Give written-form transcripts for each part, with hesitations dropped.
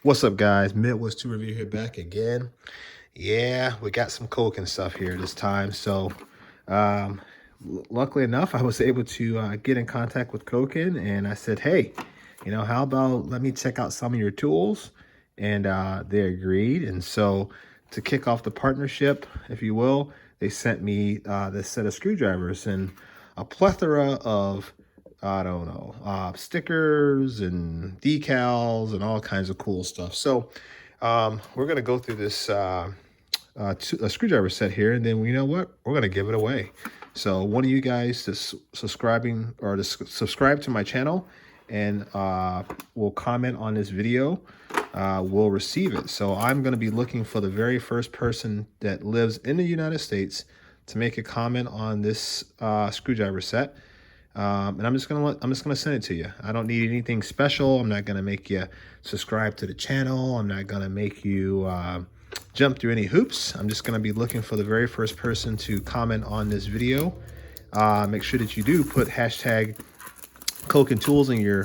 What's up, guys? Midwest 2 Review here, back again. Yeah, we got some Koken stuff here this time. So, um, luckily enough, I was able to get in contact with Koken, and I said, hey, how about let me check out some of your tools? And they agreed. And so, to kick off the partnership, if you will, they sent me this set of screwdrivers and a plethora of I don't know, stickers and decals and all kinds of cool stuff. So we're going to go through this a screwdriver set here, and then you know what? We're going to give it away. So one of you guys that's subscribing or to subscribe to my channel and will comment on this video will receive it. So I'm going to be looking for the very first person that lives in the United States to make a comment on this screwdriver set. And I'm just gonna send it to you. I don't need anything special. I'm not gonna make you subscribe to the channel. I'm not gonna make you jump through any hoops. I'm just gonna be looking for the very first person to comment on this video. Make sure that you do put hashtag Koken Tools in your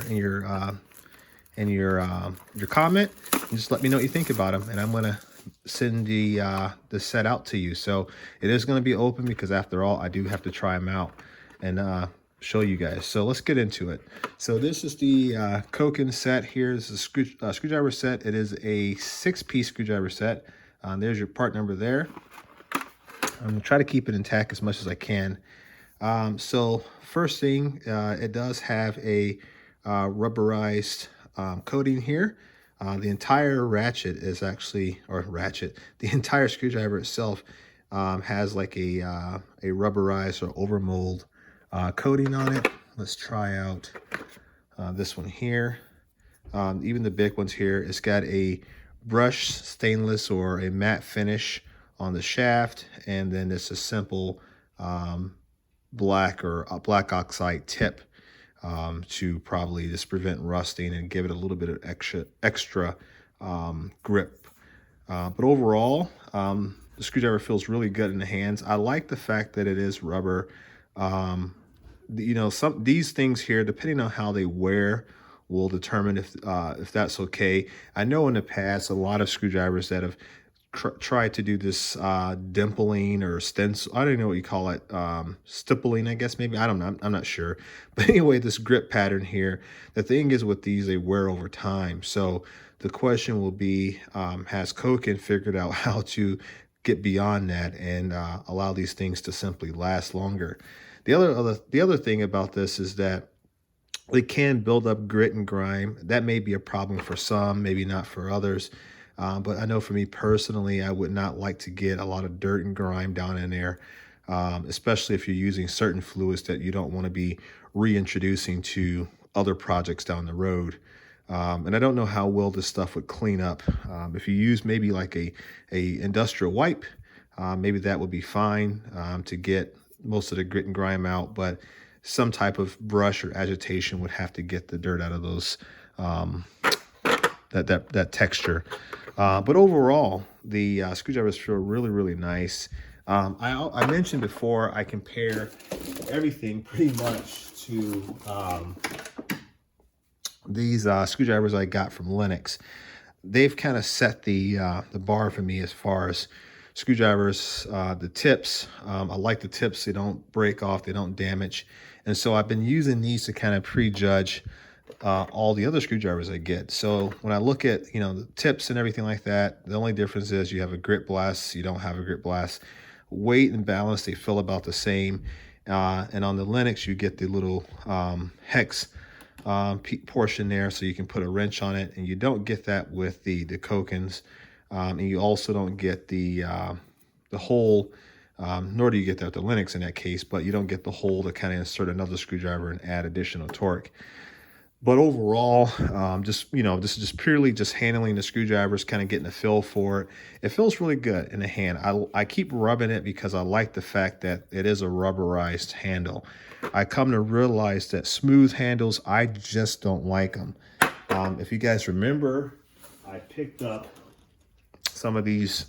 comment, and just let me know what you think about them. And I'm gonna send the set out to you. So it is gonna be open because after all, I do have to try them out and show you guys. So let's get into it. So this is the Koken set here. This is a screwdriver set. It is a 6-piece screwdriver set. There's your part number there. I'm gonna try to keep it intact as much as I can. So first thing, it does have a rubberized coating here. The entire ratchet is actually, the entire screwdriver itself has like a rubberized or overmold coating on it. Let's try out this one here. Even the big ones here, it's got a brushed stainless or a matte finish on the shaft, and then it's a simple black or a black oxide tip to probably just prevent rusting and give it a little bit of extra grip. But overall, the screwdriver feels really good in the hands. I like the fact that it is rubber. These things here, depending on how they wear, will determine if that's okay. I know in the past a lot of screwdrivers that have tried to do this dimpling or stencil. I don't know what you call it, stippling, I guess, maybe. I don't know. I'm not sure. But anyway, this grip pattern here. The thing is with these, they wear over time. So the question will be, has Koken figured out how to get beyond that and allow these things to simply last longer? The other thing about this is that it can build up grit and grime. That may be a problem for some, maybe not for others. But I know for me personally, I would not like to get a lot of dirt and grime down in there, especially if you're using certain fluids that you don't want to be reintroducing to other projects down the road. And I don't know how well this stuff would clean up. If you use maybe like a industrial wipe, maybe that would be fine to get most of the grit and grime out, but some type of brush or agitation would have to get the dirt out of those, that texture. But overall, the screwdrivers feel really, really nice. I mentioned before, I compare everything pretty much to these screwdrivers I got from Lennox. They've kind of set the bar for me as far as screwdrivers, the tips. I like the tips. They don't break off, they don't damage. And so I've been using these to kind of prejudge all the other screwdrivers I get. So when I look at, the tips and everything like that, the only difference is you have a grit blast, you don't have a grit blast. Weight and balance, they feel about the same. And on the Lennox, you get the little hex portion there, so you can put a wrench on it, and you don't get that with the Kokens. And you also don't get the hole, nor do you get that with the Lennox in that case, but you don't get the hole to kind of insert another screwdriver and add additional torque. But overall, this is just purely just handling the screwdrivers, kind of getting a feel for it. It feels really good in the hand. I keep rubbing it because I like the fact that it is a rubberized handle. I come to realize that smooth handles, I just don't like them. If you guys remember, I picked up some of these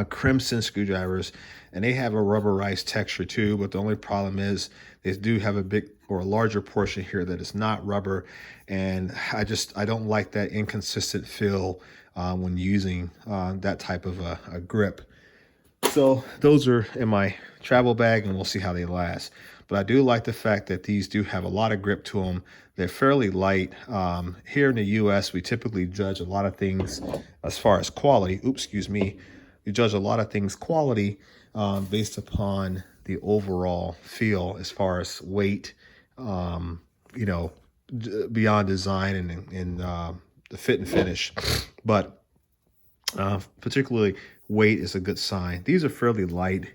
Crimson screwdrivers, and they have a rubberized texture too, but the only problem is they do have a big or a larger portion here that is not rubber, and I don't like that inconsistent feel when using that type of a grip. So those are in my travel bag, and we'll see how they last. But I do like the fact that these do have a lot of grip to them. They're fairly light. Here in the US, we typically judge a lot of things as far as quality. Oops, excuse me. We judge a lot of things quality based upon the overall feel as far as weight, you know, beyond design and the fit and finish. But particularly weight is a good sign. These are fairly light.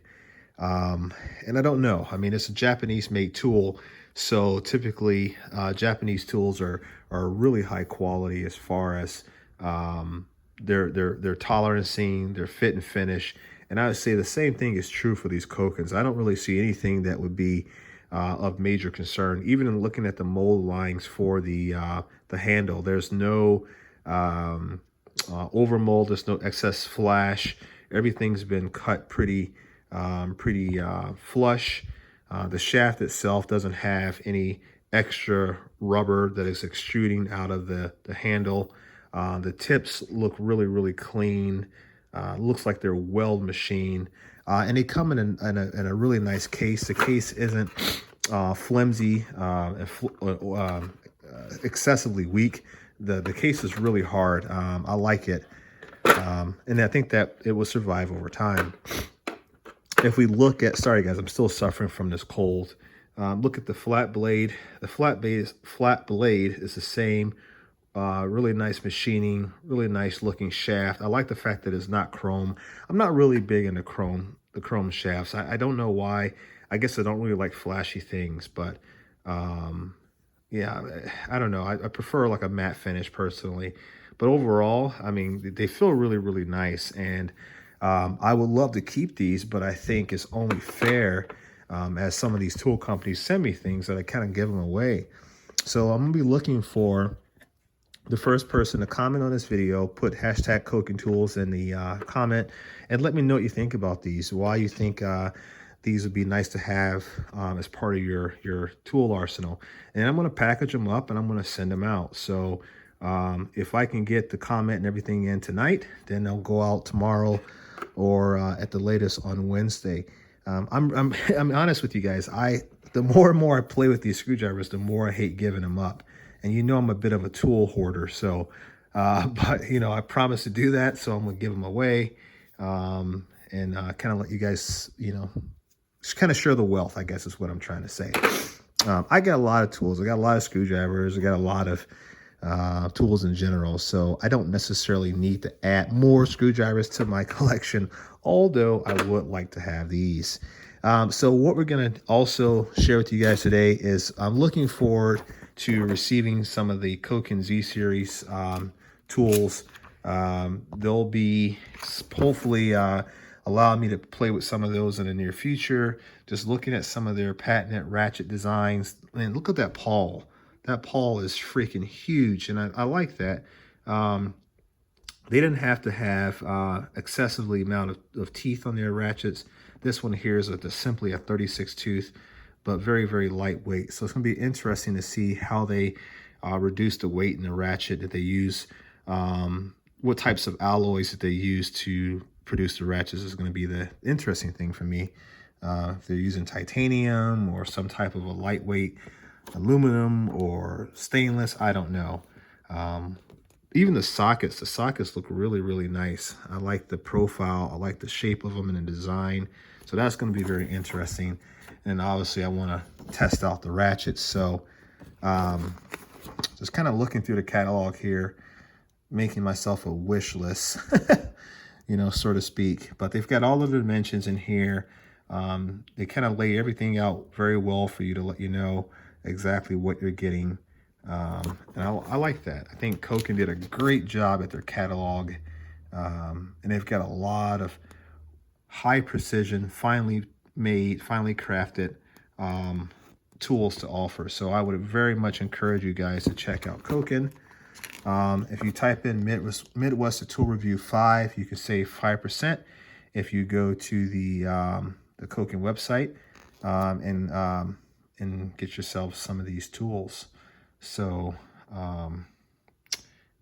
And I don't know. I mean, it's a Japanese made tool. So typically Japanese tools are really high quality as far as their tolerancing, their fit and finish. And I would say the same thing is true for these Kokens. I don't really see anything that would be of major concern. Even in looking at the mold lines for the handle, there's no over mold, there's no excess flash. Everything's been cut pretty flush. The shaft itself doesn't have any extra rubber that is extruding out of the handle. The tips look really clean. Looks like they're weld machined. And they come in a really nice case. The case isn't flimsy and excessively weak. The case is really hard. I like it. And I think that it will survive over time. If we look at, sorry guys, I'm still suffering from this cold. Look at the flat blade. The flat blade is the same. Really nice machining, really nice looking shaft. I like the fact that it's not chrome. I'm not really big into the chrome shafts. I don't know why. I guess I don't really like flashy things, but yeah, I don't know. I prefer like a matte finish personally. But overall, I mean, they feel really nice. And I would love to keep these, but I think it's only fair as some of these tool companies send me things that I kind of give them away. So I'm going to be looking for the first person to comment on this video, put hashtag Koken Tools in the comment, and let me know what you think about these, why you think these would be nice to have as part of your tool arsenal. And I'm going to package them up and I'm going to send them out. So if I can get the comment and everything in tonight, then they'll go out tomorrow or at the latest on Wednesday. I'm honest with you guys. The more and more I play with these screwdrivers, the more I hate giving them up. And you know I'm a bit of a tool hoarder, so but you know I promised to do that, so I'm gonna give them away and kind of let you guys, you know, just kind of share the wealth, I guess is what I'm trying to say. I got a lot of tools. I got a lot of screwdrivers. I got a lot of tools in general, so I don't necessarily need to add more screwdrivers to my collection, although I would like to have these. So what we're going to also share with you guys today is I'm looking forward to receiving some of the Koken Z series tools. They'll be hopefully allow me to play with some of those in the near future. Just looking at some of their patented ratchet designs. And look at that pawl. That pawl is freaking huge, and I like that. They didn't have to have excessively amount of teeth on their ratchets. This one here is simply a 36 tooth, but very lightweight. So it's going to be interesting to see how they reduce the weight in the ratchet that they use. What types of alloys that they use to produce the ratchets is going to be the interesting thing for me. If they're using titanium or some type of a lightweight aluminum or stainless, I don't know. Even the sockets look really nice. I like the profile. I like the shape of them and the design. So that's going to be very interesting. And obviously I want to test out the ratchets. So just kind of looking through the catalog here, making myself a wish list, you know, so to speak. But they've got all of the dimensions in here. They kind of lay everything out very well for you to let you know exactly what you're getting. And I like that. I think Koken did a great job at their catalog. And they've got a lot of high precision, finely made, finely crafted tools to offer. So I would very much encourage you guys to check out Koken. If you type in Midwest Tool Review 5, you can save 5%. if you go to the Koken website and get yourself some of these tools. So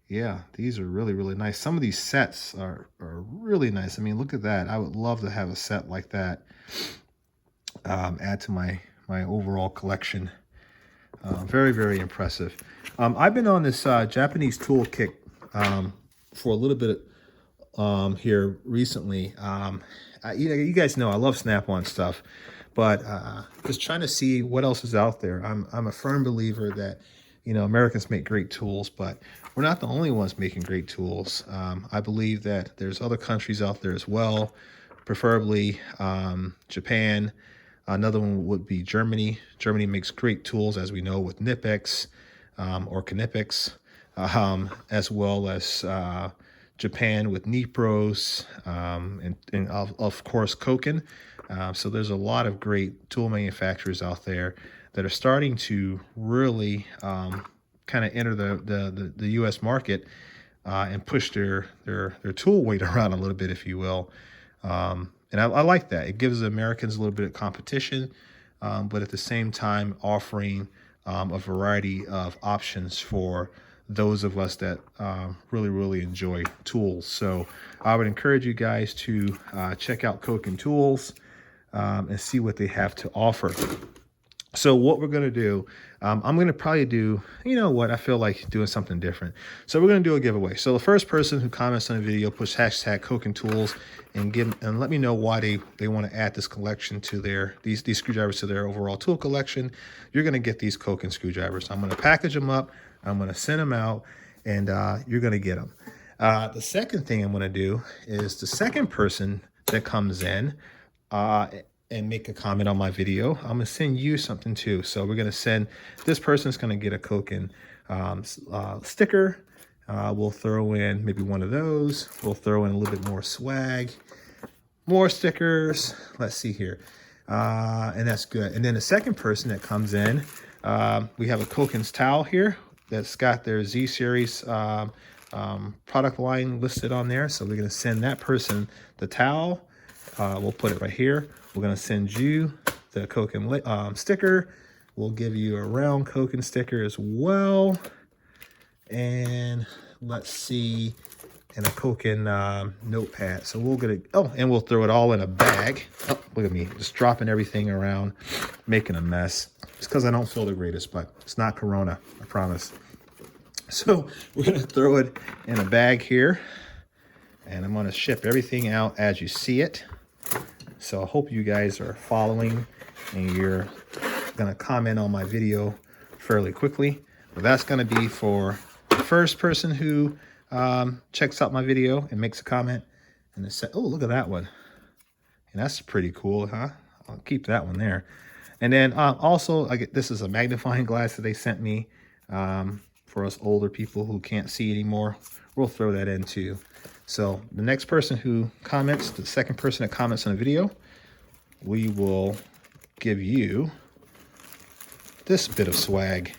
yeah, these are really, really nice. Some of these sets are really nice. I mean, look at that. I would love to have a set like that, add to my overall collection. Very, very impressive. I've been on this Japanese tool kick for a little bit here recently. You guys know I love Snap-on stuff, but just trying to see what else is out there. I'm a firm believer that, you know, Americans make great tools, but we're not the only ones making great tools. I believe that there's other countries out there as well, preferably Japan. Another one would be Germany. Germany makes great tools, as we know, with Knipex or Knipex, as well as Japan with Nipros, and of course Koken. So there's a lot of great tool manufacturers out there that are starting to really kind of enter the U.S. market and push their tool weight around a little bit, if you will. And I like that. It gives the Americans a little bit of competition, but at the same time offering a variety of options for those of us that really, really enjoy tools. So I would encourage you guys to check out Koken Tools and see what they have to offer. So what we're going to do, I'm going to probably do, you know what, I feel like doing something different. So we're going to do a giveaway. So the first person who comments on the video, push hashtag Koken Tools and let me know why they want to add this collection to these screwdrivers to their overall tool collection. You're going to get these Koken screwdrivers. I'm going to package them up. I'm going to send them out, and you're going to get them. The second thing I'm going to do is the second person that comes in and make a comment on my video, I'm going to send you something too. So we're going to send, this person's going to get a Koken sticker. We'll throw in maybe one of those. We'll throw in a little bit more swag, more stickers. Let's see here. And that's good. And then the second person that comes in, we have a Koken's towel here that's got their Z series product line listed on there. So we're going to send that person the towel. We'll put it right here. We're going to send you the Koken sticker. We'll give you a round Koken sticker as well. And let's see, and a Koken notepad. So we'll get it. Oh, and we'll throw it all in a bag. Oh, look at me, just dropping everything around, making a mess. It's because I don't feel the greatest, but it's not Corona, I promise. So we're going to throw it in a bag here, and I'm going to ship everything out as you see it. So I hope you guys are following and you're going to comment on my video fairly quickly. But that's going to be for the first person who checks out my video and makes a comment. And it said, oh, look at that one. And that's pretty cool, huh? I'll keep that one there. And then also, this is a magnifying glass that they sent me for us older people who can't see anymore. We'll throw that in too. So the next person who comments, the second person that comments on the video, we will give you this bit of swag.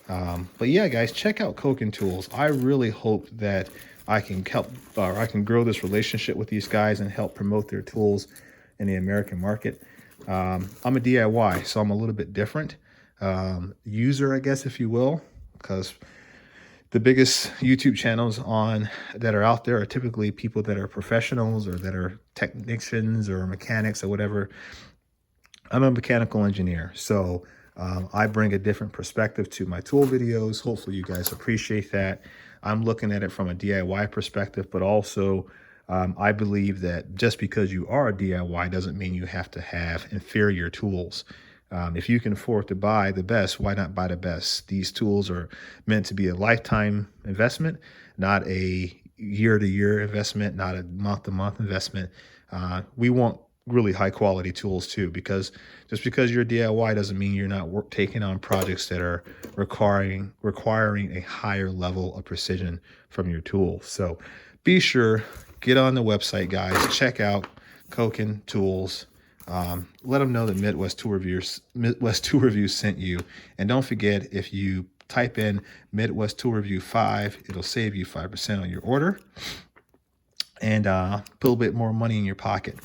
But yeah, guys, check out Koken Tools. I really hope that I can help, or I can grow this relationship with these guys and help promote their tools in the American market. I'm a DIY, so I'm a little bit different user, I guess, if you will, because the biggest YouTube channels that are out there are typically people that are professionals or that are technicians or mechanics or whatever. I'm a mechanical engineer, so I bring a different perspective to my tool videos. Hopefully you guys appreciate that. I'm looking at it from a DIY perspective, but also I believe that just because you are a DIY doesn't mean you have to have inferior tools. If you can afford to buy the best, why not buy the best? These tools are meant to be a lifetime investment, not a year-to-year investment, not a month-to-month investment. We want really high-quality tools too, because just because you're a DIY doesn't mean you're not taking on projects that are requiring a higher level of precision from your tools. So be sure, get on the website, guys. Check out Koken Tools. Let them know that Midwest Tool Reviews sent you. And don't forget, if you type in Midwest Tool Review 5, it'll save you 5% on your order. and put a little bit more money in your pocket.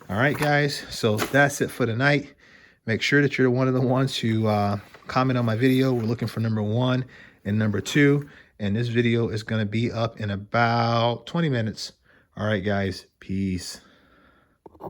All right, guys. So that's it for tonight. Make sure that you're one of the ones who comment on my video. We're looking for number 1 and number 2. And this video is going to be up in about 20 minutes. All right, guys. Peace.